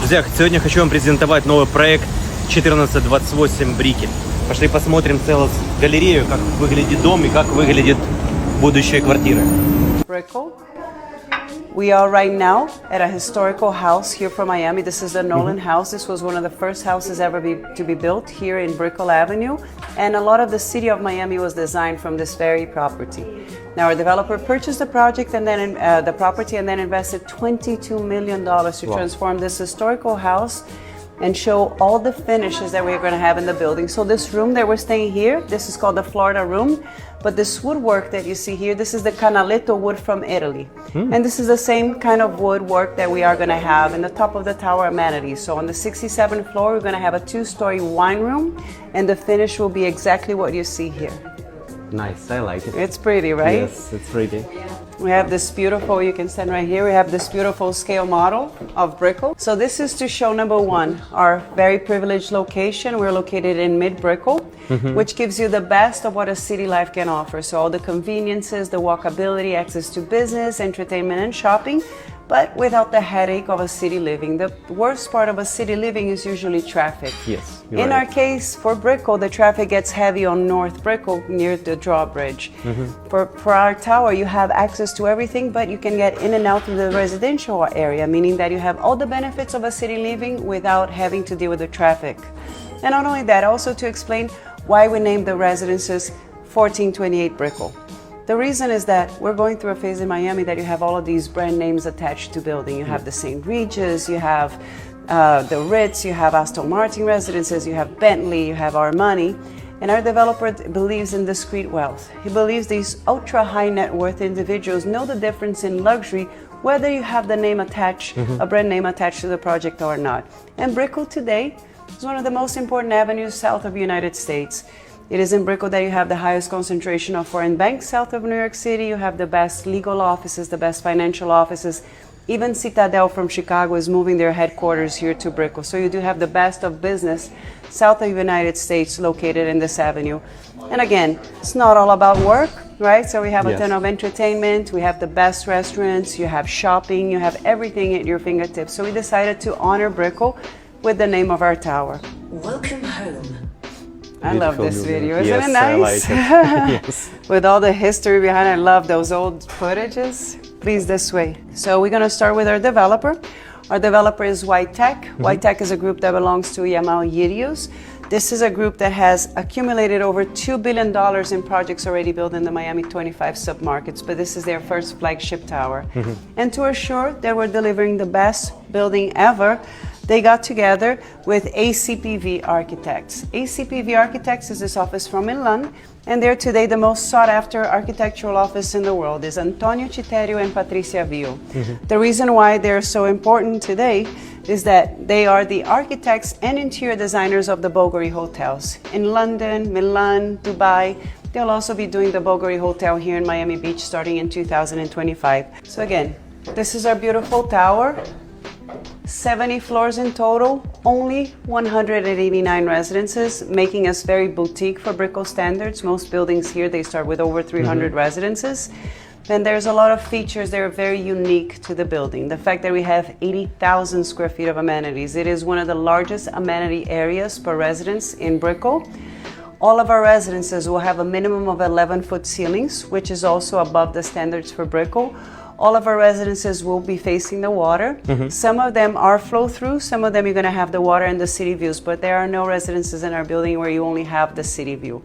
Друзья, сегодня хочу вам презентовать новый проект 1428 Brickell. Пошли посмотрим целую галерею, как выглядит дом и как выглядит будущая квартира. Brickell. We are right now at a historical house here from Miami. This is the Nolan house. This was one of the first houses ever to be built here in Brickell Avenue. And a lot of the city of Miami was designed from this very property. Now our developer purchased the project and then the property and then invested $22 million to transform this historical house and show all the finishes that we're going to have in the building. So this room that we're staying here, this is called the Florida room. But this woodwork that you see here, this is the canaletto wood from Italy. And this is the same kind of woodwork that we are going to have in the top of the tower amenities. So on the 67th floor, we're going to have a 2-story wine room, and the finish will be exactly what you see here. Nice, I like it. It's pretty, right? Yes, it's pretty. We have this beautiful, you can stand right here, we have this beautiful scale model of Brickell. So this is to show, number one, our very privileged location. We're located in mid-Brickell, which gives you the best of what a city life can offer. So all the conveniences, the walkability, access to business, entertainment, and shopping, but without the headache of a city living. The worst part of a city living is usually traffic. Yes, In our case, for Brickell, the traffic gets heavy on North Brickell near the drawbridge. For our tower, you have access to everything, but you can get in and out of the residential area, meaning that you have all the benefits of a city living without having to deal with the traffic. And not only that, also to explain why we named the residences 1428 Brickell. The reason is that we're going through a phase in Miami that you have all of these brand names attached to building. You have the St. Regis, you have the Ritz, you have Aston Martin residences, you have Bentley, you have Armani. And our developer believes in discrete wealth. He believes these ultra high net worth individuals know the difference in luxury, whether you have the name attached, a brand name attached to the project or not. And Brickell today is one of the most important avenues south of the United States. It is in Brickell that you have the highest concentration of foreign banks south of New York City. You have the best legal offices, the best financial offices. Even Citadel from Chicago is moving their headquarters here to Brickell. So you do have the best of business south of the United States located in this avenue. And again, it's not all about work, right? So we have a ton of entertainment, we have the best restaurants, you have shopping, you have everything at your fingertips. So we decided to honor Brickell with the name of our tower. Welcome home. I love this video, isn't Yes, it nice? I like it. Yes. With all the history behind it, I love those old footages. Please, this way. So we're gonna start with our developer. Our developer is White Tech. White Tech is a group that belongs to Yamal Yirius. This is a group that has accumulated over $2 billion in projects already built in the Miami 25 submarkets, but this is their first flagship tower. And to assure that we're delivering the best building ever, they got together with ACPV Architects. ACPV Architects is this office from Milan, and they're today the most sought after architectural office in the world. Is Antonio Citerio and Patricia Vio. The reason why they're so important today is that they are the architects and interior designers of the Bulgari hotels in London, Milan, Dubai. They'll also be doing the Bulgari Hotel here in Miami Beach starting in 2025. So again, this is our beautiful tower. 70 floors in total, only 189 residences, making us very boutique for Brickell standards. Most buildings here, they start with over 300 residences. Then there's a lot of features that are very unique to the building. The fact that we have 80,000 square feet of amenities. It is one of the largest amenity areas per residence in Brickell. All of our residences will have a minimum of 11-foot ceilings, which is also above the standards for Brickell. All of our residences will be facing the water. Some of them are flow-through, some of them you're gonna have the water and the city views, but there are no residences in our building where you only have the city view.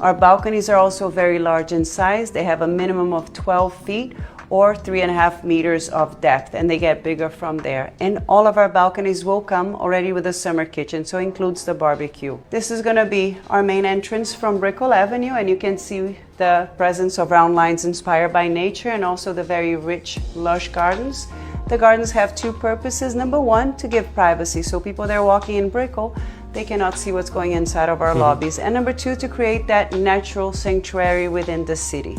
Our balconies are also very large in size. They have a minimum of 12 feet or 3.5 meters of depth, and they get bigger from there. And all of our balconies will come already with a summer kitchen, so it includes the barbecue. This is gonna be our main entrance from Brickell Avenue, and you can see the presence of round lines inspired by nature and also the very rich, lush gardens. The gardens have two purposes. Number one, to give privacy, so people that are walking in Brickell, they cannot see what's going inside of our lobbies. And number two, to create that natural sanctuary within the city.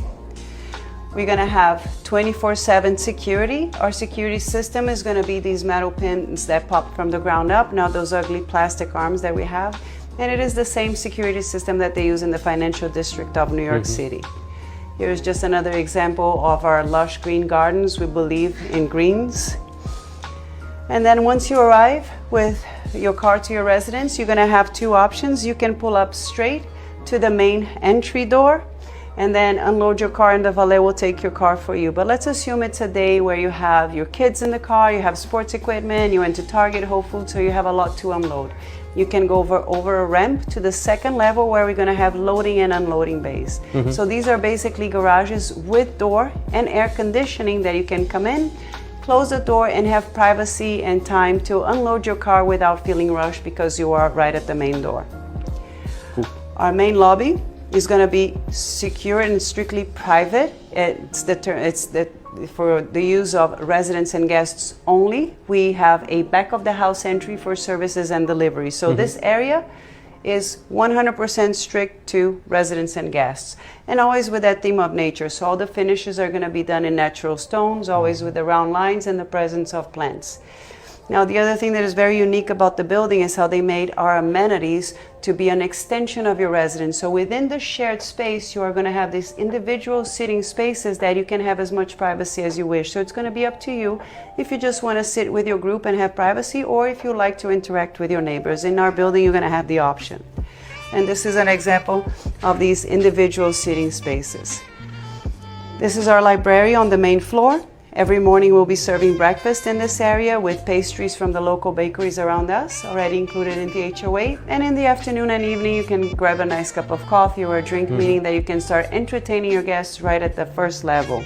We're gonna have 24/7 security. Our security system is gonna be these metal pins that pop from the ground up, not those ugly plastic arms that we have. And it is the same security system that they use in the financial district of New York City. Here's just another example of our lush green gardens. We believe in greens. And then once you arrive with your car to your residence, you're gonna have two options. You can pull up straight to the main entry door and then unload your car and the valet will take your car for you. But let's assume it's a day where you have your kids in the car, you have sports equipment, you went to Target, Whole Foods, so you have a lot to unload. You can go over a ramp to the second level where we're gonna have loading and unloading bays. So these are basically garages with door and air conditioning that you can come in, close the door and have privacy and time to unload your car without feeling rushed because you are right at the main door. Cool. Our main lobby is going to be secure and strictly private. For the use of residents and guests only. We have a back of the house entry for services and delivery. So this area is 100% strict to residents and guests, and always with that theme of nature. So all the finishes are going to be done in natural stones, always with the round lines and the presence of plants. Now, the other thing that is very unique about the building is how they made our amenities to be an extension of your residence. So within the shared space, you are going to have these individual sitting spaces that you can have as much privacy as you wish. So it's going to be up to you if you just want to sit with your group and have privacy, or if you like to interact with your neighbors. In our building, you're going to have the option. And this is an example of these individual sitting spaces. This is our library on the main floor. Every morning we'll be serving breakfast in this area with pastries from the local bakeries around us, already included in the HOA. And in the afternoon and evening, you can grab a nice cup of coffee or a drink, meaning that you can start entertaining your guests right at the first level.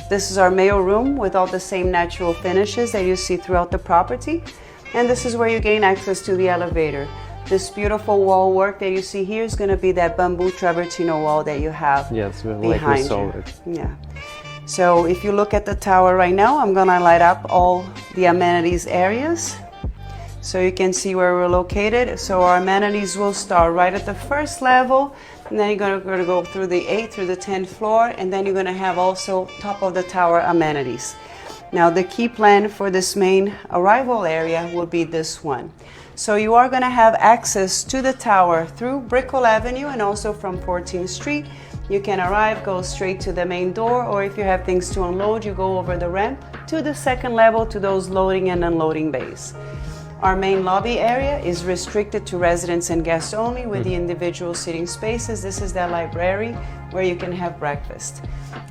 This is our mail room with all the same natural finishes that you see throughout the property. And this is where you gain access to the elevator. This beautiful wall work that you see here is going to be that bamboo travertino wall that you have behind you. Yeah. So if you look at the tower right now, I'm gonna light up all the amenities areas so you can see where we're located. So our amenities will start right at the first level, and then you're gonna go through the 8th through the 10th floor, and then you're gonna have also top of the tower amenities. Now the key plan for this main arrival area will be this one. So you are gonna have access to the tower through Brickell Avenue and also from 14th Street. You can arrive, go straight to the main door, or if you have things to unload, you go over the ramp to the second level to those loading and unloading bays. Our main lobby area is restricted to residents and guests only with the individual sitting spaces. This is the library where you can have breakfast.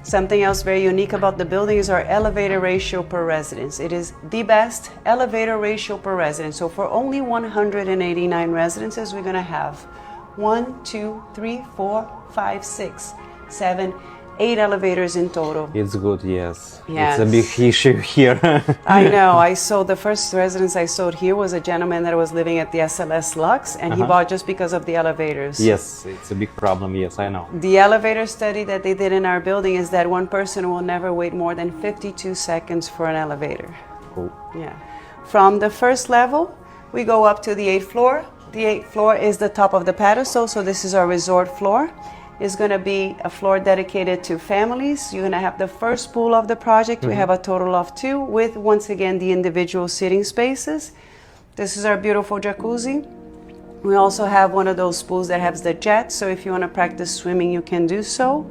Something else very unique about the building is our elevator ratio per residence. It is the best elevator ratio per residence. So for only 189 residences, we're gonna have 1, 2, 3, 4, 5, 6, 7, 8 elevators in total. It's good, yes. Yes. It's a big issue here. I know. I sold the first residence I sold here was a gentleman that was living at the SLS Lux, and he bought just because of the elevators. Yes, it's a big problem. Yes, I know. The elevator study that they did in our building is that one person will never wait more than 52 seconds for an elevator. Cool. Yeah. From the first level, we go up to the 8th floor. The 8th floor is the top of the pedestal, so this is our resort floor. It's going to be a floor dedicated to families. You're going to have the first pool of the project. We have a total of 2 with, once again, the individual sitting spaces. This is our beautiful jacuzzi. We also have one of those pools that has the jet, so if you want to practice swimming, you can do so.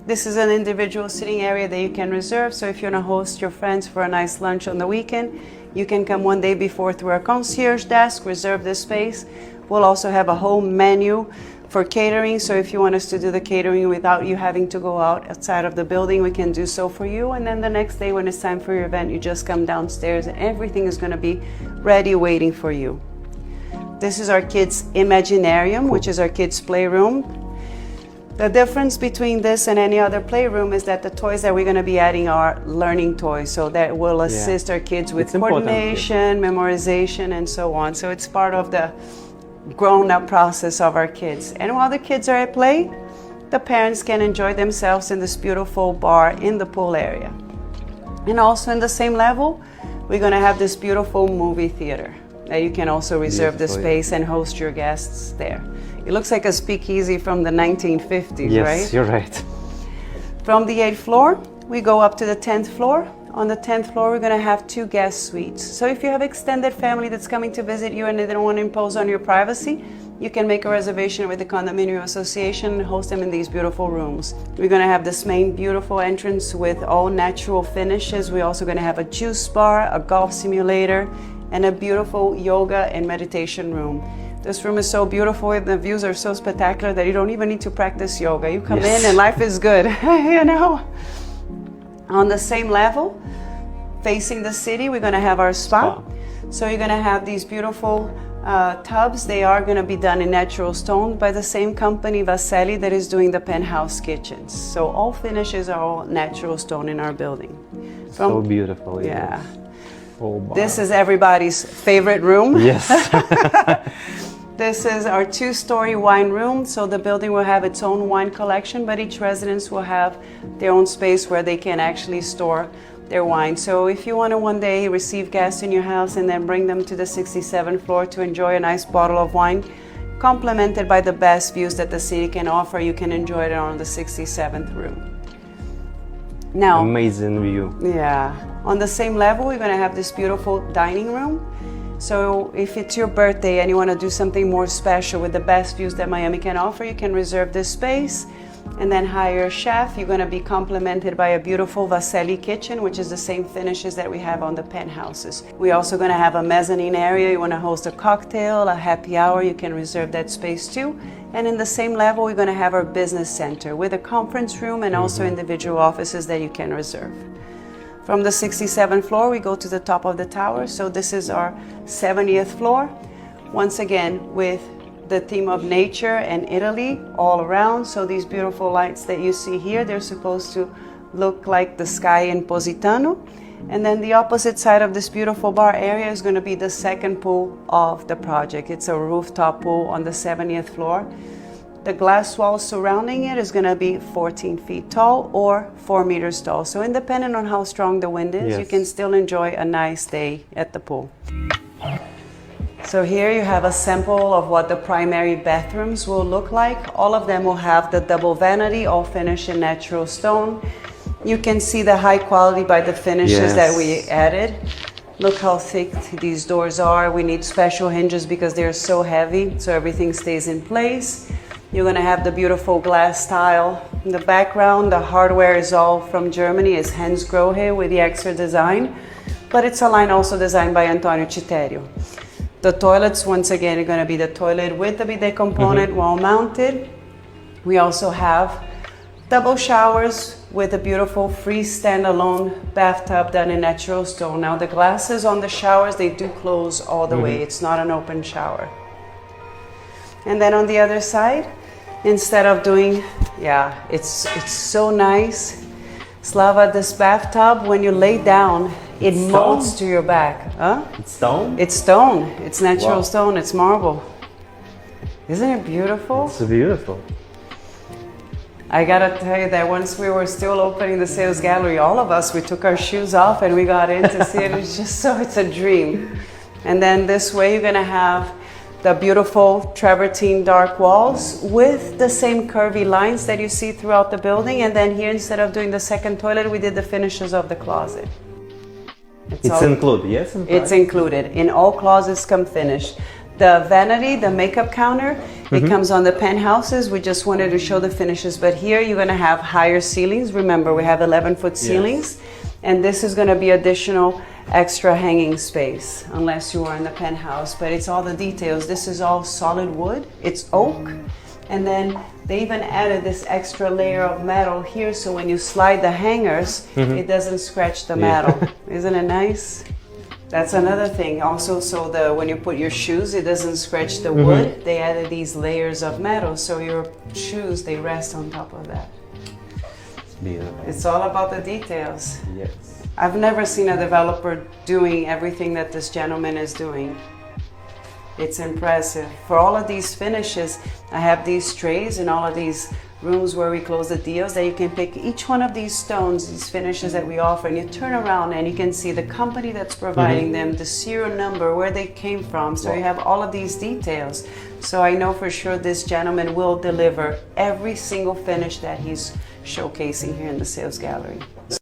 This is an individual sitting area that you can reserve, so if you want to host your friends for a nice lunch on the weekend, you can come one day before through our concierge desk, reserve this space. We'll also have a whole menu for catering, so if you want us to do the catering without you having to go outside of the building, we can do so for you. And then the next day when it's time for your event, you just come downstairs and everything is going to be ready waiting for you. This is our kids' Imaginarium, which is our kids' playroom. The difference between this and any other playroom is that the toys that we're going to be adding are learning toys, so that will assist our kids with coordination, memorization, and so on. So it's part of the grown-up process of our kids. And while the kids are at play, the parents can enjoy themselves in this beautiful bar in the pool area. And also in the same level, we're going to have this beautiful movie theater that you can also reserve the space and host your guests there. It looks like a speakeasy from the 1950s, yes, right? Yes, you're right. From the 8th floor, we go up to the 10th floor. On the 10th floor, we're going to have 2 guest suites. So if you have extended family that's coming to visit you and they don't want to impose on your privacy, you can make a reservation with the condominium association and host them in these beautiful rooms. We're going to have this main beautiful entrance with all natural finishes. We're also going to have a juice bar, a golf simulator, and a beautiful yoga and meditation room. This room is so beautiful and the views are so spectacular that you don't even need to practice yoga. You come in and life is good, you know. On the same level, facing the city, we're going to have our spa. So you're going to have these beautiful tubs. They are going to be done in natural stone by the same company, Vaselli, that is doing the penthouse kitchens. So all finishes are all natural stone in our building. So beautiful. Yeah. Oh, wow. This is everybody's favorite room. Yes. This is our 2-story wine room. So the building will have its own wine collection, but each residence will have their own space where they can actually store their wine. So if you want to one day receive guests in your house and then bring them to the 67th floor to enjoy a nice bottle of wine, complemented by the best views that the city can offer, you can enjoy it on the 67th room. Now, amazing view. Yeah. On the same level, we're going to have this beautiful dining room. So if it's your birthday and you want to do something more special with the best views that Miami can offer, you can reserve this space and then hire a chef. You're going to be complimented by a beautiful Vaselli kitchen, which is the same finishes that we have on the penthouses. We're also going to have a mezzanine area. You want to host a cocktail, a happy hour, you can reserve that space too. And in the same level, we're going to have our business center with a conference room and also individual offices that you can reserve. From the 67th floor, we go to the top of the tower. So this is our 70th floor. Once again, with the theme of nature and Italy all around. So these beautiful lights that you see here, they're supposed to look like the sky in Positano. And then the opposite side of this beautiful bar area is going to be the second pool of the project. It's a rooftop pool on the 70th floor. The glass wall surrounding it is going to be 14 feet tall or 4 meters tall. So independent on how strong the wind is, you can still enjoy a nice day at the pool. So here you have a sample of what the primary bathrooms will look like. All of them will have the double vanity, all finished in natural stone. You can see the high quality by the finishes that we added. Look how thick these doors are. We need special hinges because they're so heavy, so everything stays in place. You're going to have the beautiful glass tile in the background. The hardware is all from Germany. It's Hans Grohe with the extra design, but it's a line also designed by Antonio Citerio. The toilets, once again, are going to be the toilet with the bidet component wall mounted. We also have double showers with a beautiful free standalone bathtub done in natural stone. Now the glasses on the showers, they do close all the way. It's not an open shower. And then on the other side, instead of doing, it's so nice. Slava, this bathtub, when you lay down, it molds to your back. Huh? It's stone? It's stone. It's natural stone. It's marble. Isn't it beautiful? It's beautiful. I gotta tell you that once we were still opening the sales gallery, all of us, we took our shoes off and we got in to see it. It's just so, it's a dream. And then this way you're gonna have the beautiful travertine dark walls with the same curvy lines that you see throughout the building. And then here, instead of doing the second toilet, we did the finishes of the closet. It's included, yes? It's included. In all closets come finished. The vanity, the makeup counter, it comes on the penthouses. We just wanted to show the finishes, but here you're going to have higher ceilings. Remember, we have 11-foot ceilings, and this is going to be additional extra hanging space, unless you are in the penthouse, but it's all the details. This is all solid wood. It's oak, and then they even added this extra layer of metal here, so when you slide the hangers, it doesn't scratch the metal. Isn't it nice? That's another thing also, so when you put your shoes, it doesn't scratch the wood. They added these layers of metal, so your shoes, they rest on top of that. It's beautiful. It's all about the details. Yes. I've never seen a developer doing everything that this gentleman is doing. It's impressive. For all of these finishes, I have these trays in all of these rooms where we close the deals that you can pick each one of these stones, these finishes that we offer, and you turn around and you can see the company that's providing them, the serial number, where they came from. So you have all of these details. So I know for sure this gentleman will deliver every single finish that he's showcasing here in the sales gallery.